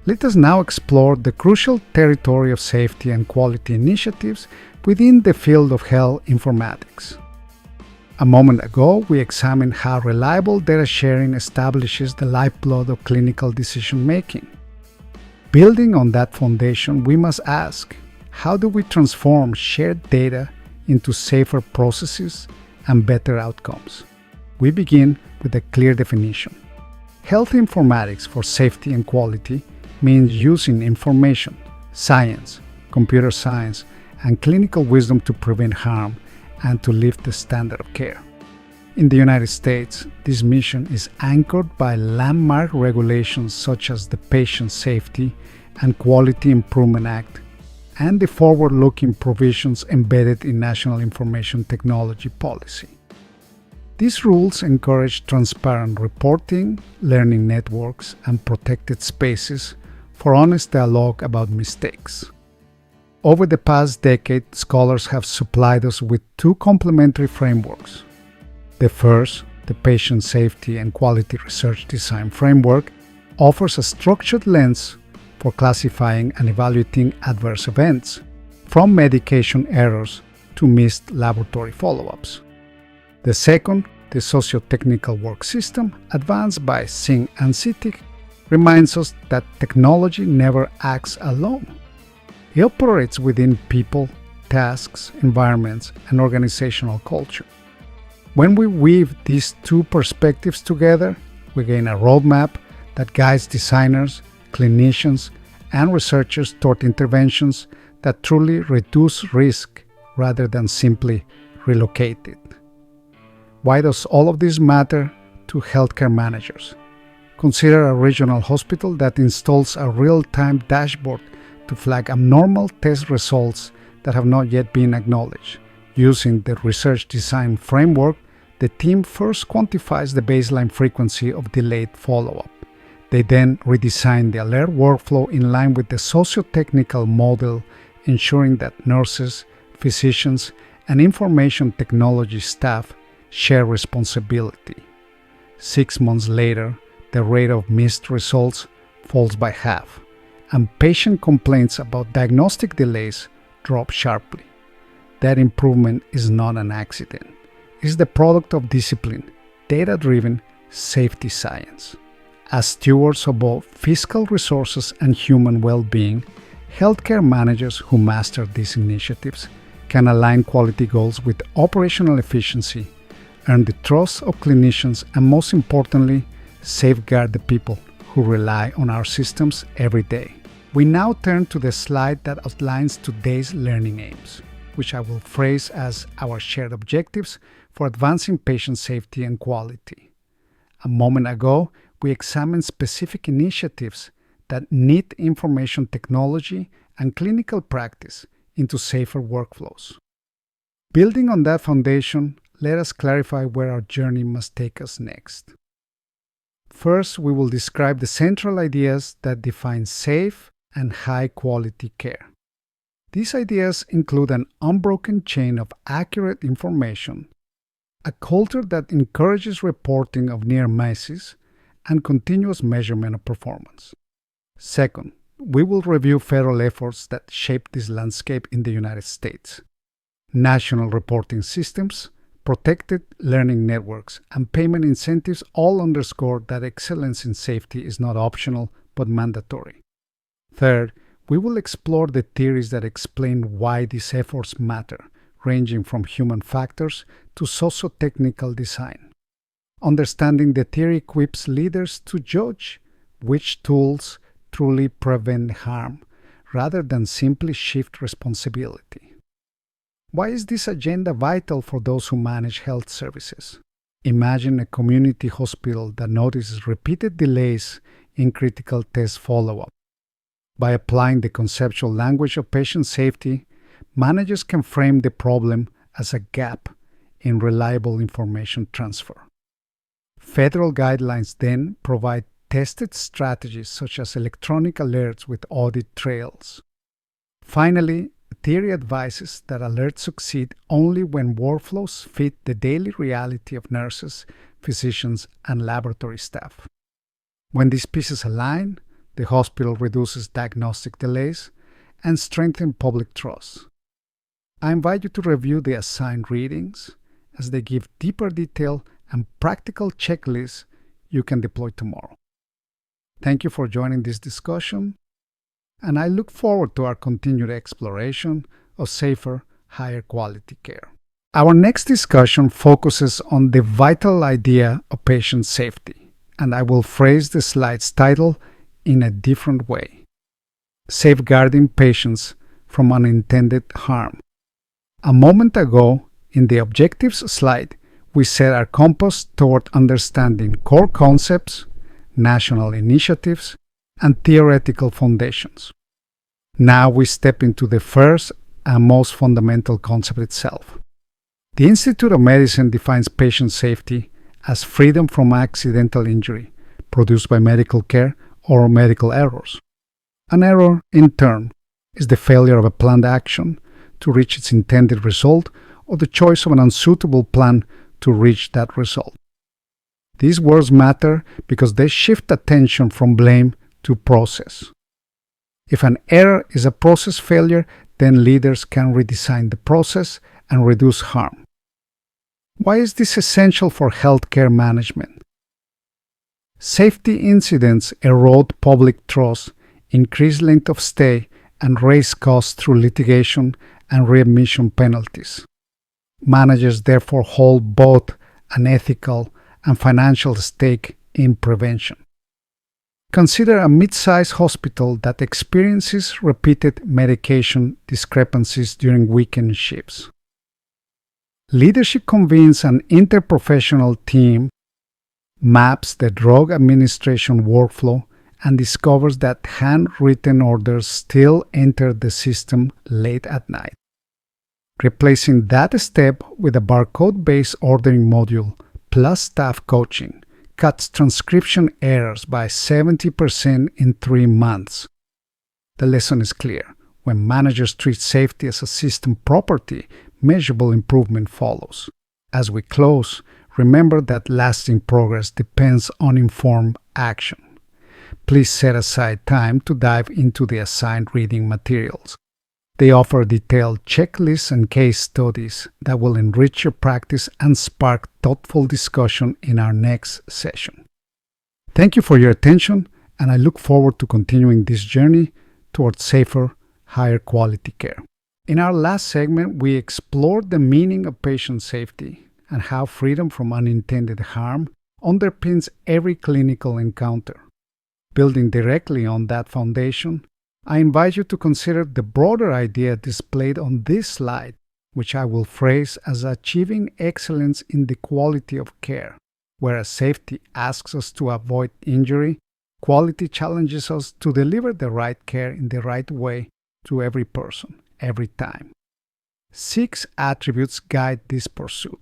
Let us now explore the crucial territory of safety and quality initiatives within the field of health informatics. A moment ago, we examined how reliable data sharing establishes the lifeblood of clinical decision-making. Building on that foundation, we must ask, how do we transform shared data into safer processes and better outcomes? We begin with a clear definition. Health informatics for safety and quality means using information, science, computer science, and clinical wisdom to prevent harm and to lift the standard of care. In the United States, this mission is anchored by landmark regulations such as the Patient Safety and Quality Improvement Act and the forward-looking provisions embedded in National Information Technology Policy. These rules encourage transparent reporting, learning networks, and protected spaces for honest dialogue about mistakes. Over the past decade, scholars have supplied us with two complementary frameworks. The first, the Patient Safety and Quality Research Design Framework, offers a structured lens for classifying and evaluating adverse events, from medication errors to missed laboratory follow-ups. The second, the Socio-Technical Work System, advanced by Singh and Sittig, reminds us that technology never acts alone. It operates within people, tasks, environments, and organizational culture. When we weave these two perspectives together, we gain a roadmap that guides designers, clinicians, and researchers toward interventions that truly reduce risk rather than simply relocate it. Why does all of this matter to healthcare managers? Consider a regional hospital that installs a real-time dashboard to flag abnormal test results that have not yet been acknowledged. Using the research design framework, the team first quantifies the baseline frequency of delayed follow-up. They then redesign the alert workflow in line with the socio-technical model, ensuring that nurses, physicians, and information technology staff share responsibility. 6 months later, the rate of missed results falls by half, and patient complaints about diagnostic delays drop sharply. That improvement is not an accident. It is the product of discipline, data-driven safety science. As stewards of both fiscal resources and human well-being, healthcare managers who master these initiatives can align quality goals with operational efficiency, earn the trust of clinicians, and most importantly, safeguard the people who rely on our systems every day. We now turn to the slide that outlines today's learning aims, which I will phrase as our shared objectives for advancing patient safety and quality. A moment ago, we examined specific initiatives that knit information technology and clinical practice into safer workflows. Building on that foundation, let us clarify where our journey must take us next. First, we will describe the central ideas that define safe and high-quality care. These ideas include an unbroken chain of accurate information, a culture that encourages reporting of near misses, and continuous measurement of performance. Second, we will review federal efforts that shape this landscape in the United States. National reporting systems, protected learning networks, and payment incentives all underscore that excellence in safety is not optional but mandatory. Third, we will explore the theories that explain why these efforts matter, ranging from human factors to socio-technical design. Understanding the theory equips leaders to judge which tools truly prevent harm, rather than simply shift responsibility. Why is this agenda vital for those who manage health services? Imagine a community hospital that notices repeated delays in critical test follow-up. By applying the conceptual language of patient safety, managers can frame the problem as a gap in reliable information transfer. Federal guidelines then provide tested strategies such as electronic alerts with audit trails. Finally, theory advises that alerts succeed only when workflows fit the daily reality of nurses, physicians, and laboratory staff. When these pieces align, the hospital reduces diagnostic delays, and strengthens public trust. I invite you to review the assigned readings as they give deeper detail and practical checklists you can deploy tomorrow. Thank you for joining this discussion, and I look forward to our continued exploration of safer, higher quality care. Our next discussion focuses on the vital idea of patient safety, and I will phrase the slide's title in a different way: Safeguarding Patients from Unintended Harm. A moment ago, in the objectives slide, we set our compass toward understanding core concepts, national initiatives, and theoretical foundations. Now we step into the first and most fundamental concept itself. The Institute of Medicine defines patient safety as freedom from accidental injury produced by medical care or medical errors. An error, in turn, is the failure of a planned action to reach its intended result or the choice of an unsuitable plan to reach that result. These words matter because they shift attention from blame to process. If an error is a process failure, then leaders can redesign the process and reduce harm. Why is this essential for healthcare management? Safety incidents erode public trust, increase length of stay, and raise costs through litigation and readmission penalties. Managers therefore hold both an ethical and financial stake in prevention. Consider a mid-sized hospital that experiences repeated medication discrepancies during weekend shifts. Leadership convenes an interprofessional team, maps the drug administration workflow, and discovers that handwritten orders still enter the system late at night. Replacing that step with a barcode-based ordering module plus staff coaching cuts transcription errors by 70% in 3 months. The lesson is clear. When managers treat safety as a system property, measurable improvement follows. As we close, remember that lasting progress depends on informed action. Please set aside time to dive into the assigned reading materials. They offer detailed checklists and case studies that will enrich your practice and spark thoughtful discussion in our next session. Thank you for your attention, and I look forward to continuing this journey towards safer, higher quality care. In our last segment, we explored the meaning of patient safety and how freedom from unintended harm underpins every clinical encounter. Building directly on that foundation, I invite you to consider the broader idea displayed on this slide, which I will phrase as achieving excellence in the quality of care. Whereas safety asks us to avoid injury, quality challenges us to deliver the right care in the right way to every person, every time. 6 attributes guide this pursuit.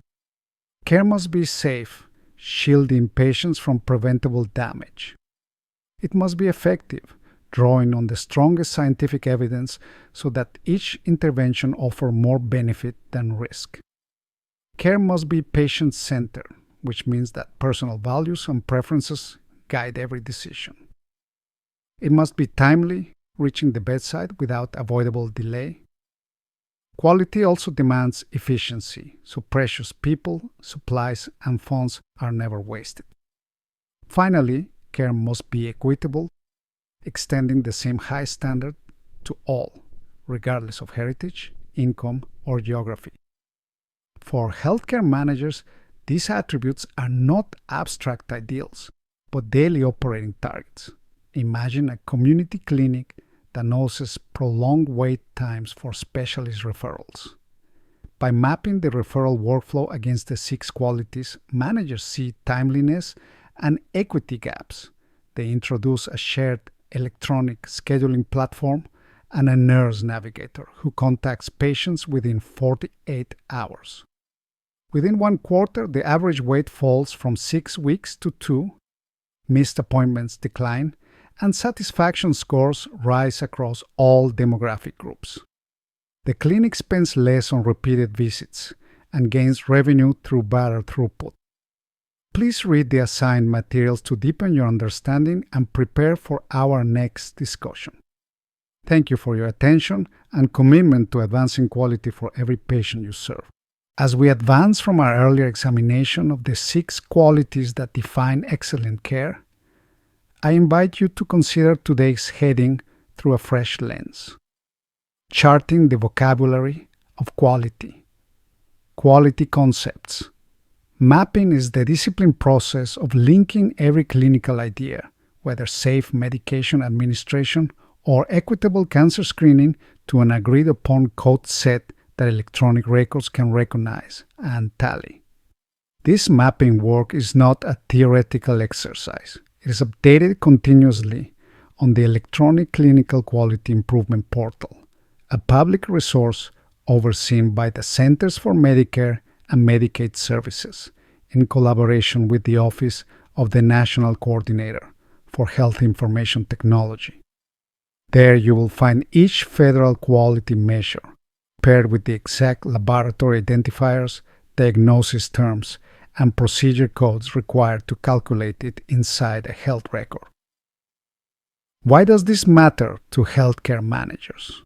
Care must be safe, shielding patients from preventable damage. It must be effective, drawing on the strongest scientific evidence so that each intervention offers more benefit than risk. Care must be patient-centered, which means that personal values and preferences guide every decision. It must be timely, reaching the bedside without avoidable delay. Quality also demands efficiency, so precious people, supplies, and funds are never wasted. Finally, care must be equitable, extending the same high standard to all, regardless of heritage, income, or geography. For healthcare managers, these attributes are not abstract ideals, but daily operating targets. Imagine a community clinic that notices prolonged wait times for specialist referrals. By mapping the referral workflow against the 6 qualities, managers see timeliness and equity gaps. They introduce a shared electronic scheduling platform and a nurse navigator who contacts patients within 48 hours. Within 1 quarter, the average wait falls from 6 weeks to 2, missed appointments decline, and satisfaction scores rise across all demographic groups. The clinic spends less on repeated visits and gains revenue through better throughput. Please read the assigned materials to deepen your understanding and prepare for our next discussion. Thank you for your attention and commitment to advancing quality for every patient you serve. As we advance from our earlier examination of the 6 qualities that define excellent care, I invite you to consider today's heading through a fresh lens. Charting the vocabulary of quality. Quality concepts. Mapping is the disciplined process of linking every clinical idea, whether safe medication administration or equitable cancer screening, to an agreed-upon code set that electronic records can recognize and tally. This mapping work is not a theoretical exercise. It is updated continuously on the Electronic Clinical Quality Improvement Portal, a public resource overseen by the Centers for Medicare and Medicaid Services in collaboration with the Office of the National Coordinator for Health Information Technology. There you will find each federal quality measure, paired with the exact laboratory identifiers, diagnosis terms, and procedure codes required to calculate it inside a health record. Why does this matter to healthcare managers?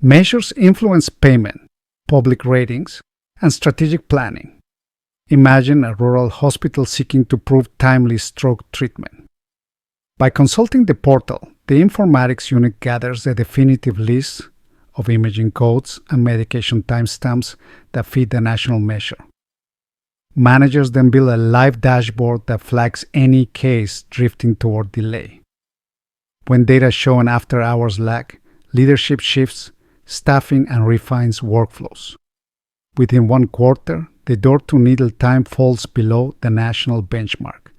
Measures influence payment, public ratings, and strategic planning. Imagine a rural hospital seeking to prove timely stroke treatment. By consulting the portal, the Informatics unit gathers the definitive list of imaging codes and medication timestamps that fit the national measure. Managers then build a live dashboard that flags any case drifting toward delay. When data show an after-hours lag, leadership shifts, staffing, and refines workflows. Within 1 quarter, the door-to-needle time falls below the national benchmark,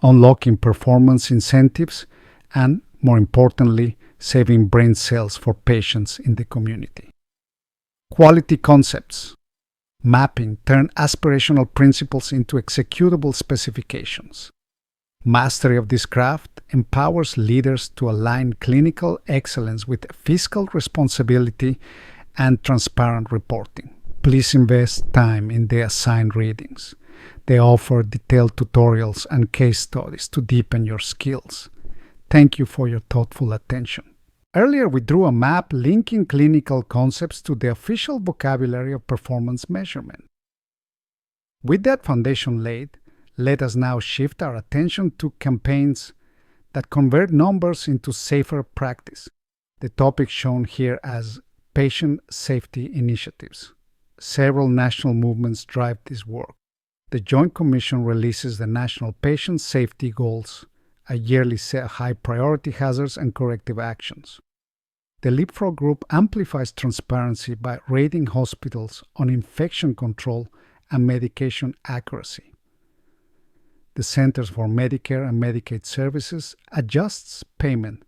unlocking performance incentives and, more importantly, saving brain cells for patients in the community. Quality concepts. Mapping turns aspirational principles into executable specifications. Mastery of this craft empowers leaders to align clinical excellence with fiscal responsibility and transparent reporting. Please invest time in the assigned readings. They offer detailed tutorials and case studies to deepen your skills. Thank you for your thoughtful attention. Earlier, we drew a map linking clinical concepts to the official vocabulary of performance measurement. With that foundation laid, let us now shift our attention to campaigns that convert numbers into safer practice, the topic shown here as patient safety initiatives. Several national movements drive this work. The Joint Commission releases the National Patient Safety Goals, a yearly set of high-priority hazards and corrective actions. The Leapfrog Group amplifies transparency by rating hospitals on infection control and medication accuracy. The Centers for Medicare and Medicaid Services adjusts payment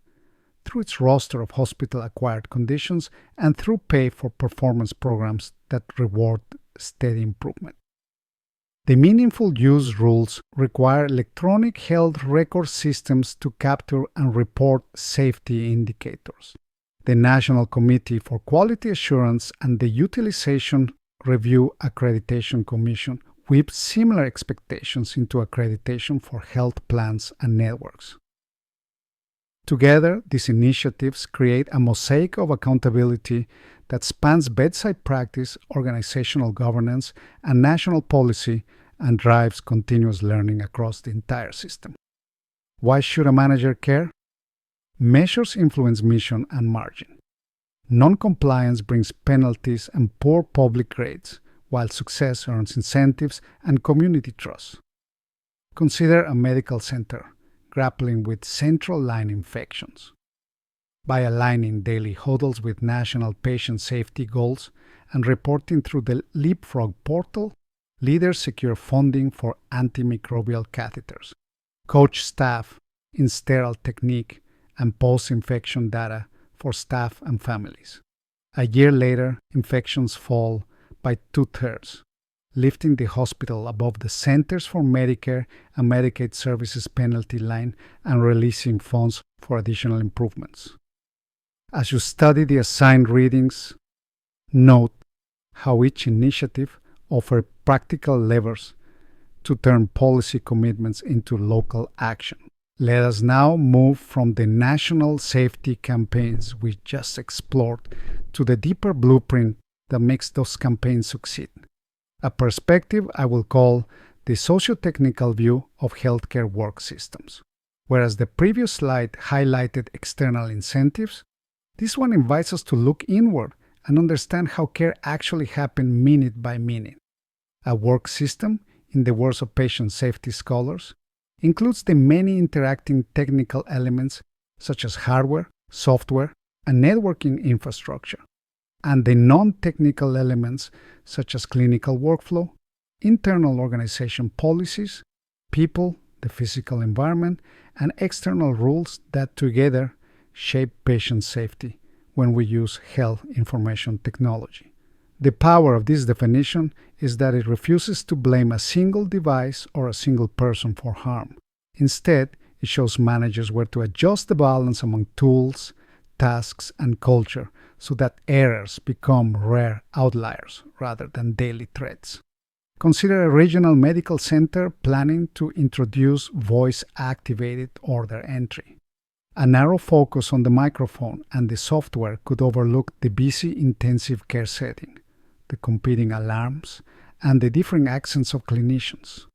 through its roster of hospital-acquired conditions and through pay-for-performance programs that reward steady improvement. The meaningful use rules require electronic health record systems to capture and report safety indicators. The National Committee for Quality Assurance and the Utilization Review Accreditation Commission weave similar expectations into accreditation for health plans and networks. Together, these initiatives create a mosaic of accountability that spans bedside practice, organizational governance, and national policy, and drives continuous learning across the entire system. Why should a manager care? Measures influence mission and margin. Non-compliance brings penalties and poor public grades, while success earns incentives and community trust. Consider a medical center grappling with central line infections. By aligning daily huddles with national patient safety goals and reporting through the Leapfrog portal, leaders secure funding for antimicrobial catheters, coach staff in sterile technique, and post-infection data for staff and families. A year later, infections fall by 2/3, lifting the hospital above the Centers for Medicare and Medicaid Services penalty line and releasing funds for additional improvements. As you study the assigned readings, note how each initiative offers practical levers to turn policy commitments into local action. Let us now move from the national safety campaigns we just explored to the deeper blueprint that makes those campaigns succeed. A perspective I will call the socio-technical view of healthcare work systems. Whereas the previous slide highlighted external incentives, this one invites us to look inward and understand how care actually happens minute by minute. A work system, in the words of patient safety scholars, includes the many interacting technical elements such as hardware, software, and networking infrastructure, and the non-technical elements such as clinical workflow, internal organization policies, people, the physical environment, and external rules that together shape patient safety when we use health information technology. The power of this definition is that it refuses to blame a single device or a single person for harm. Instead, it shows managers where to adjust the balance among tools, tasks, and culture so that errors become rare outliers rather than daily threats. Consider a regional medical center planning to introduce voice-activated order entry. A narrow focus on the microphone and the software could overlook the busy intensive care setting, the competing alarms, and the differing accents of clinicians.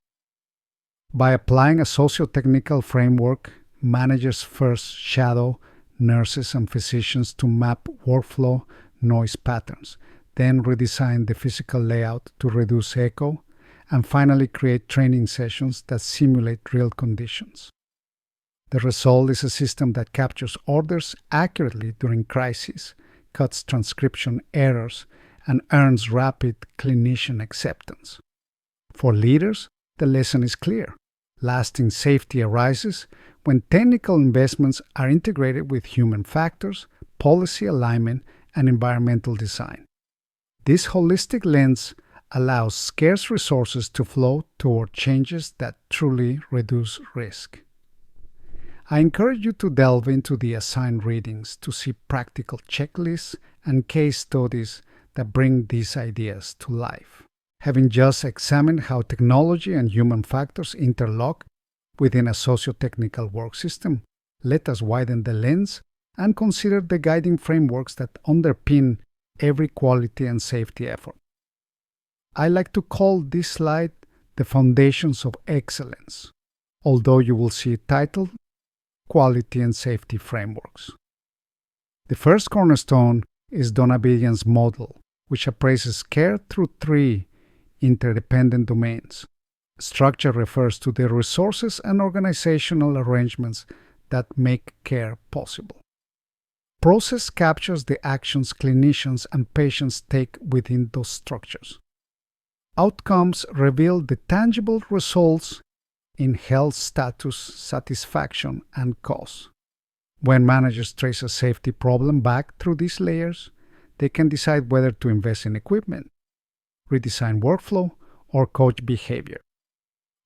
By applying a socio-technical framework, managers first shadow nurses and physicians to map workflow noise patterns, then redesign the physical layout to reduce echo, and finally create training sessions that simulate real conditions. The result is a system that captures orders accurately during crises, cuts transcription errors, and earns rapid clinician acceptance. For leaders, the lesson is clear. Lasting safety arises when technical investments are integrated with human factors, policy alignment, and environmental design. This holistic lens allows scarce resources to flow toward changes that truly reduce risk. I encourage you to delve into the assigned readings to see practical checklists and case studies that bring these ideas to life. Having just examined how technology and human factors interlock within a socio-technical work system, let us widen the lens and consider the guiding frameworks that underpin every quality and safety effort. I like to call this slide the foundations of excellence, although you will see it titled Quality and Safety Frameworks. The first cornerstone is Donabedian's model, which appraises care through three interdependent domains. Structure refers to the resources and organizational arrangements that make care possible. Process captures the actions clinicians and patients take within those structures. Outcomes reveal the tangible results in health status, satisfaction, and cost. When managers trace a safety problem back through these layers, they can decide whether to invest in equipment, redesign workflow, or coach behavior.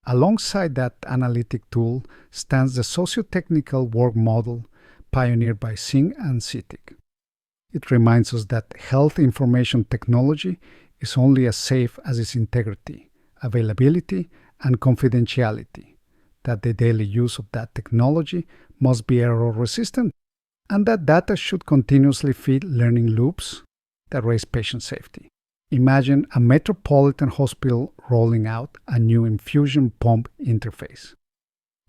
Alongside that analytic tool stands the socio-technical work model pioneered by Singh and CITIC. It reminds us that health information technology is only as safe as its integrity, availability, and confidentiality, that the daily use of that technology must be error-resistant, and that data should continuously feed learning loops that raise patient safety. Imagine a metropolitan hospital rolling out a new infusion pump interface.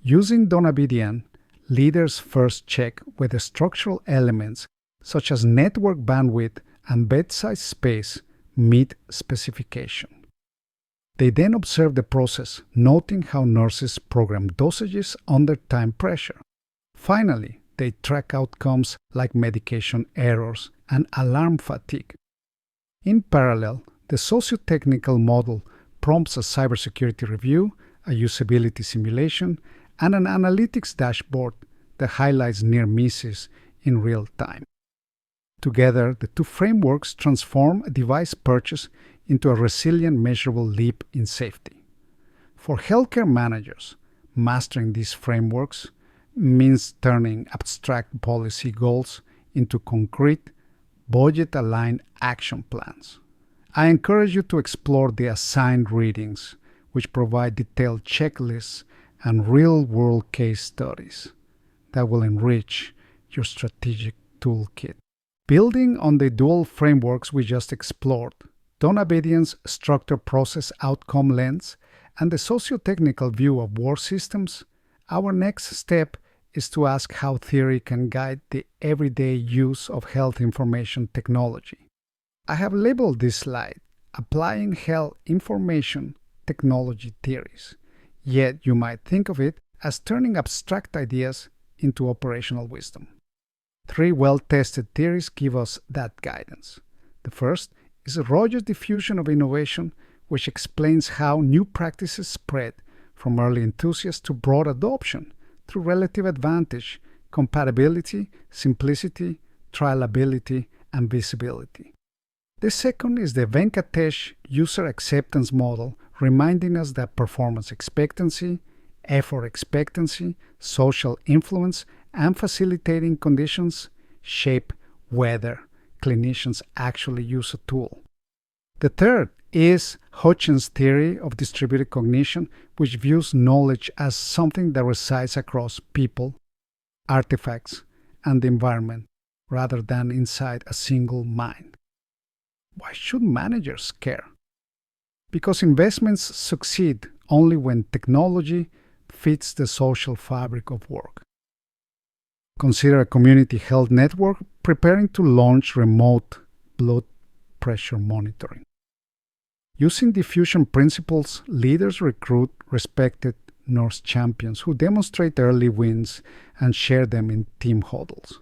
Using Donabedian, leaders first check whether structural elements such as network bandwidth and bedside space meet specification. They then observe the process, noting how nurses program dosages under time pressure. Finally, they track outcomes like medication errors and alarm fatigue. In parallel, the socio-technical model prompts a cybersecurity review, a usability simulation, and an analytics dashboard that highlights near misses in real time. Together, the two frameworks transform a device purchase into a resilient, measurable leap in safety. For healthcare managers, mastering these frameworks means turning abstract policy goals into concrete, budget-aligned action plans. I encourage you to explore the assigned readings, which provide detailed checklists and real-world case studies that will enrich your strategic toolkit. Building on the dual frameworks we just explored, tone obedience, structure, process, outcome lens, and the socio-technical view of war systems, our next step is to ask how theory can guide the everyday use of health information technology. I have labeled this slide Applying Health Information Technology Theories, yet you might think of it as turning abstract ideas into operational wisdom. 3 well-tested theories give us that guidance. The first is Rogers' diffusion of innovation, which explains how new practices spread from early enthusiasts to broad adoption through relative advantage, compatibility, simplicity, trialability, and visibility. The second is the Venkatesh user acceptance model, reminding us that performance expectancy, effort expectancy, social influence, and facilitating conditions shape whether clinicians actually use a tool. The third is Hutchins' theory of distributed cognition, which views knowledge as something that resides across people, artifacts, and the environment, rather than inside a single mind. Why should managers care? Because investments succeed only when technology fits the social fabric of work. Consider a community health network preparing to launch remote blood pressure monitoring. Using diffusion principles, leaders recruit respected nurse champions who demonstrate early wins and share them in team huddles.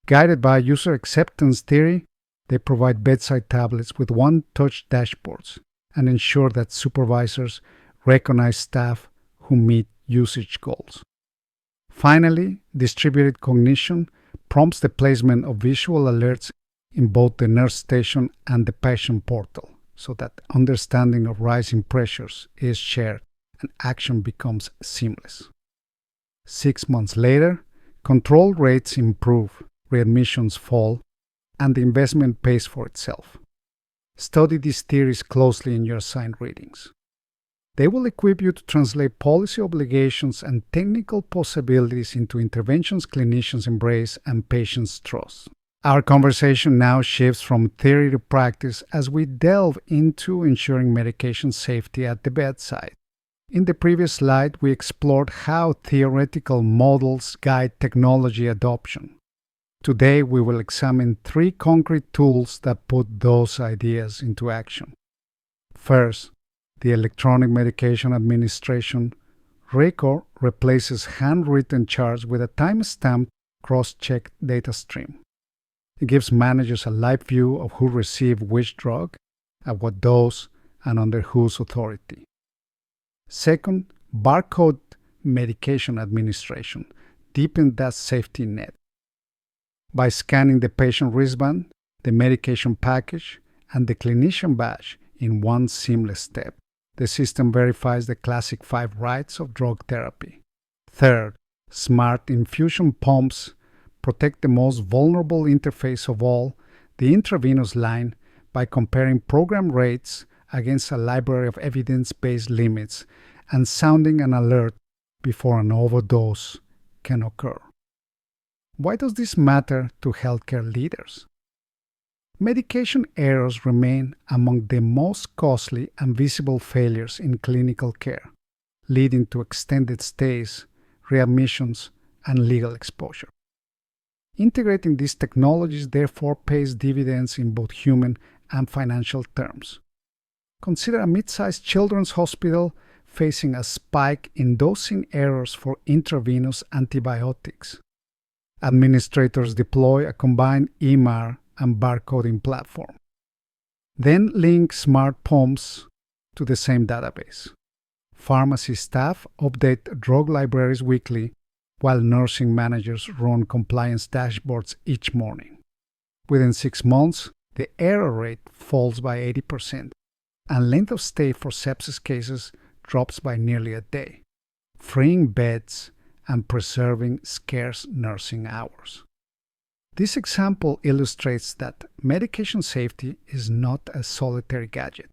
Guided by user acceptance theory, they provide bedside tablets with one-touch dashboards and ensure that supervisors recognize staff who meet usage goals. Finally, distributed cognition prompts the placement of visual alerts in both the nurse station and the patient portal, so that understanding of rising pressures is shared and action becomes seamless. 6 months later, control rates improve, readmissions fall, and the investment pays for itself. Study these theories closely in your assigned readings. They will equip you to translate policy obligations and technical possibilities into interventions clinicians embrace and patients trust. Our conversation now shifts from theory to practice as we delve into ensuring medication safety at the bedside. In the previous slide, we explored how theoretical models guide technology adoption. Today, we will examine 3 concrete tools that put those ideas into action. First, the electronic medication administration record replaces handwritten charts with a time-stamped cross-check data stream. It gives managers a live view of who received which drug, at what dose, and under whose authority. Second, barcode medication administration deepened that safety net. By scanning the patient wristband, the medication package, and the clinician badge in one seamless step, the system verifies the classic 5 rights of drug therapy. Third, smart infusion pumps protect the most vulnerable interface of all, the intravenous line, by comparing program rates against a library of evidence-based limits and sounding an alert before an overdose can occur. Why does this matter to healthcare leaders? Medication errors remain among the most costly and visible failures in clinical care, leading to extended stays, readmissions, and legal exposure. Integrating these technologies therefore pays dividends in both human and financial terms. Consider a mid-sized children's hospital facing a spike in dosing errors for intravenous antibiotics. Administrators deploy a combined EMR and barcoding platform. Then link smart pumps to the same database. Pharmacy staff update drug libraries weekly, while nursing managers run compliance dashboards each morning. Within 6 months, the error rate falls by 80%, and length of stay for sepsis cases drops by nearly a day, freeing beds and preserving scarce nursing hours. This example illustrates that medication safety is not a solitary gadget.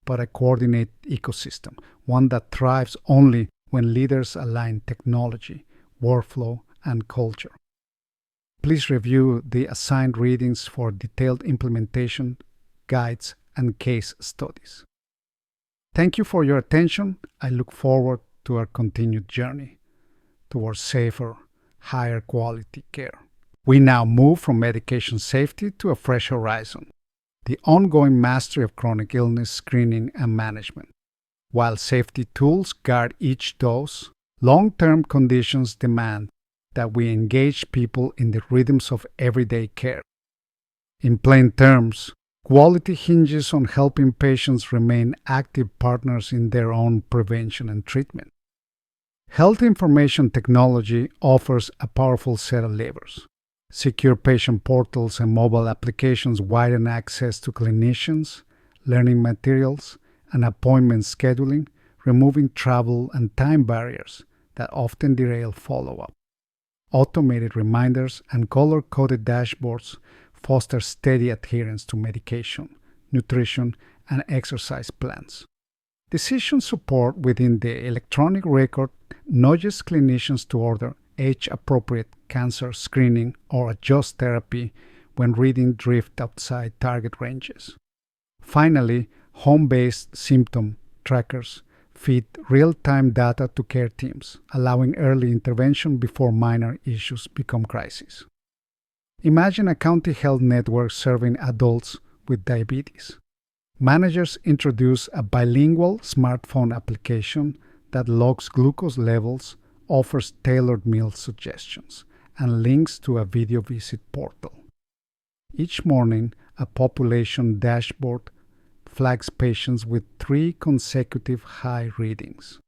but a coordinated ecosystem, one that thrives only when leaders align technology, workflow, and culture. Please review the assigned readings for detailed implementation, guides, and case studies. Thank you for your attention. I look forward to our continued journey towards safer, higher quality care. We now move from medication safety to a fresh horizon, the ongoing mastery of chronic illness screening and management. While safety tools guard each dose, long-term conditions demand that we engage people in the rhythms of everyday care. In plain terms, quality hinges on helping patients remain active partners in their own prevention and treatment. Health information technology offers a powerful set of levers. Secure patient portals and mobile applications widen access to clinicians, learning materials, and appointment scheduling, removing travel and time barriers that often derail follow-up. Automated reminders and color-coded dashboards foster steady adherence to medication, nutrition, and exercise plans. Decision support within the electronic record nudges clinicians to order age-appropriate cancer screening or adjust therapy when reading drift outside target ranges. Finally, home-based symptom trackers feed real-time data to care teams, allowing early intervention before minor issues become crises. Imagine a county health network serving adults with diabetes. Managers introduce a bilingual smartphone application that logs glucose levels, offers tailored meal suggestions, and links to a video visit portal. Each morning, a population dashboard flags patients with 3 consecutive high readings.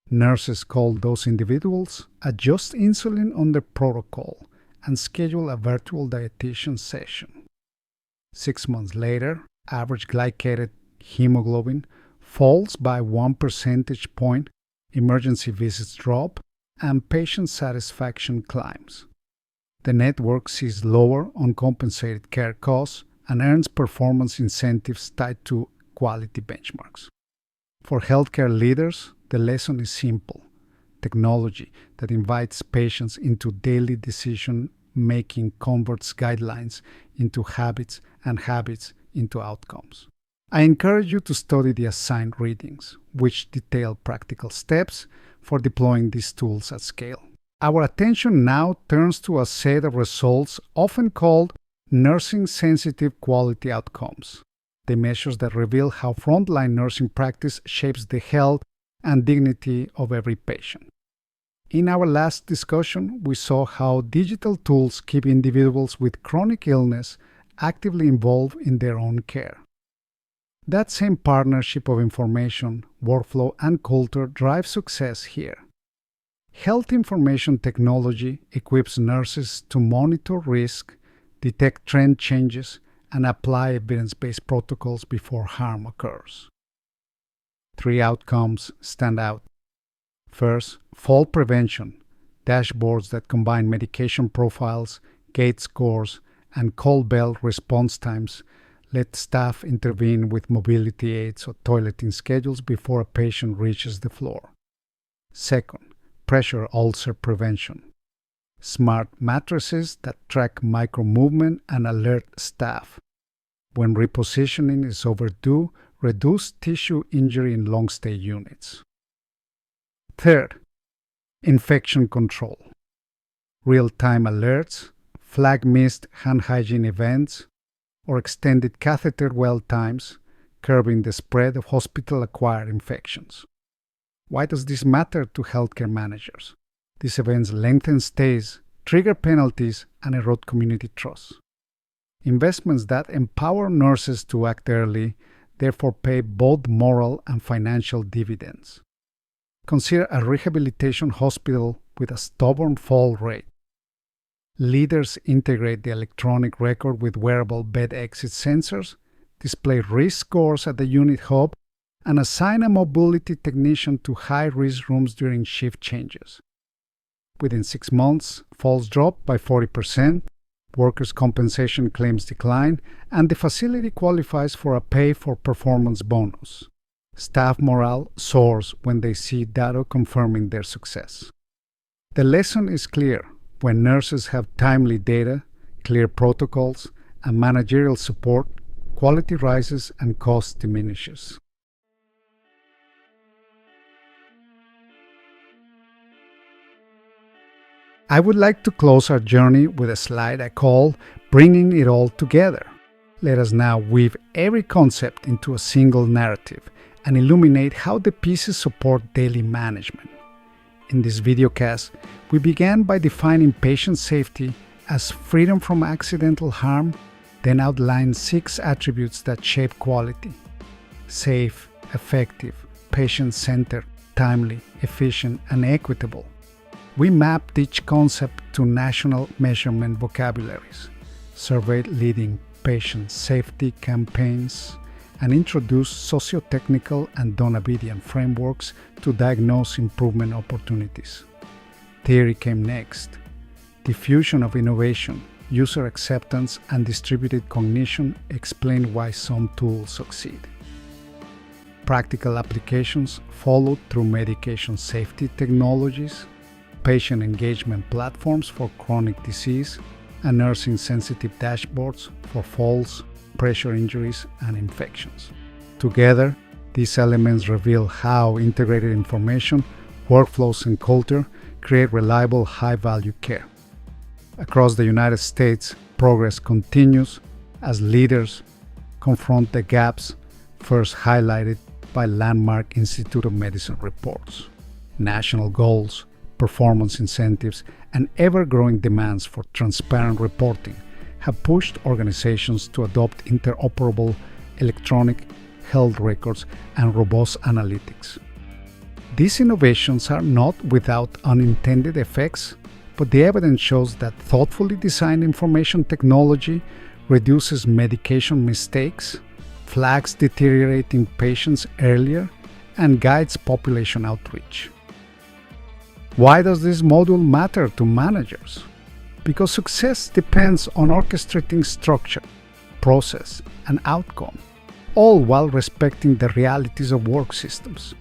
Nurses call those individuals, adjust insulin on their protocol, and schedule a virtual dietitian session. 6 months later, average glycated hemoglobin falls by 1 percentage point, emergency visits drop, and patient satisfaction climbs. The network sees lower uncompensated care costs and earns performance incentives tied to quality benchmarks. For healthcare leaders, the lesson is simple: technology that invites patients into daily decision-making converts guidelines into habits and habits into outcomes. I encourage you to study the assigned readings, which detail practical steps for deploying these tools at scale. Our attention now turns to a set of results often called nursing-sensitive quality outcomes, the measures that reveal how frontline nursing practice shapes the health and dignity of every patient. In our last discussion, we saw how digital tools keep individuals with chronic illness actively involved in their own care. That same partnership of information, workflow, and culture drives success here. Health information technology equips nurses to monitor risk, detect trend changes, and apply evidence-based protocols before harm occurs. 3 outcomes stand out. First, fall prevention, dashboards that combine medication profiles, gait scores, and call bell response times let staff intervene with mobility aids or toileting schedules before a patient reaches the floor. Second, pressure ulcer prevention. Smart mattresses that track micro-movement and alert staff. When repositioning is overdue, reduce tissue injury in long-stay units. Third, infection control. Real-time alerts, flag missed hand hygiene events, or extended catheter dwell times, curbing the spread of hospital-acquired infections. Why does this matter to healthcare managers? These events lengthen stays, trigger penalties, and erode community trust. Investments that empower nurses to act early therefore pay both moral and financial dividends. Consider a rehabilitation hospital with a stubborn fall rate. Leaders integrate the electronic record with wearable bed exit sensors, display risk scores at the unit hub, and assign a mobility technician to high-risk rooms during shift changes. Within 6 months, falls drop by 40%, workers' compensation claims decline, and the facility qualifies for a pay-for-performance bonus. Staff morale soars when they see data confirming their success. The lesson is clear. When nurses have timely data, clear protocols, and managerial support, quality rises and cost diminishes. I would like to close our journey with a slide I call Bringing It All Together. Let us now weave every concept into a single narrative and illuminate how the pieces support daily management. In this videocast, we began by defining patient safety as freedom from accidental harm, then outlined 6 attributes that shape quality: safe, effective, patient-centered, timely, efficient, and equitable. We mapped each concept to national measurement vocabularies, surveyed leading patient safety campaigns, and introduced socio-technical and done-obedient frameworks to diagnose improvement opportunities. Theory came next. Diffusion of innovation, user acceptance, and distributed cognition explain why some tools succeed. Practical applications followed through medication safety technologies, patient engagement platforms for chronic disease, and nursing-sensitive dashboards for falls, pressure injuries, and infections. Together, these elements reveal how integrated information, workflows, and culture create reliable, high-value care. Across the United States, progress continues as leaders confront the gaps first highlighted by landmark Institute of Medicine reports. National goals, performance incentives, and ever-growing demands for transparent reporting have pushed organizations to adopt interoperable electronic health records and robust analytics. These innovations are not without unintended effects, but the evidence shows that thoughtfully designed information technology reduces medication mistakes, flags deteriorating patients earlier, and guides population outreach. Why does this module matter to managers? Because success depends on orchestrating structure, process, and outcome, all while respecting the realities of work systems.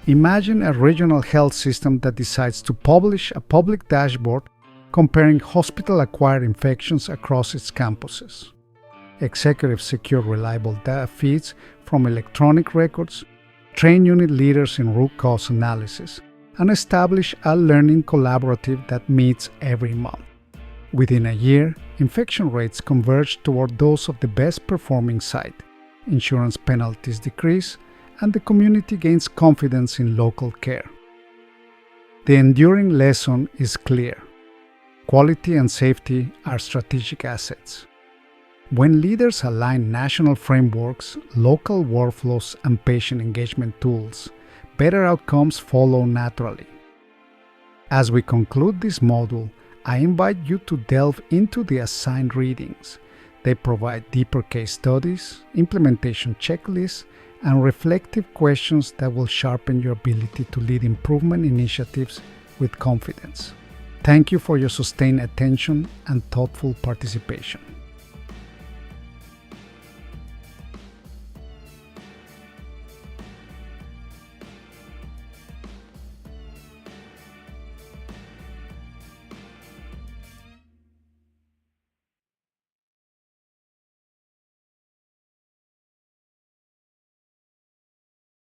Imagine a regional health system that decides to publish a public dashboard comparing hospital-acquired infections across its campuses. Executives secure reliable data feeds from electronic records, train unit leaders in root cause analysis, and establish a learning collaborative that meets every month. Within a year, infection rates converge toward those of the best performing site, insurance penalties decrease, and the community gains confidence in local care. The enduring lesson is clear. Quality and safety are strategic assets. When leaders align national frameworks, local workflows, and patient engagement tools, better outcomes follow naturally. As we conclude this module, I invite you to delve into the assigned readings. They provide deeper case studies, implementation checklists, and reflective questions that will sharpen your ability to lead improvement initiatives with confidence. Thank you for your sustained attention and thoughtful participation.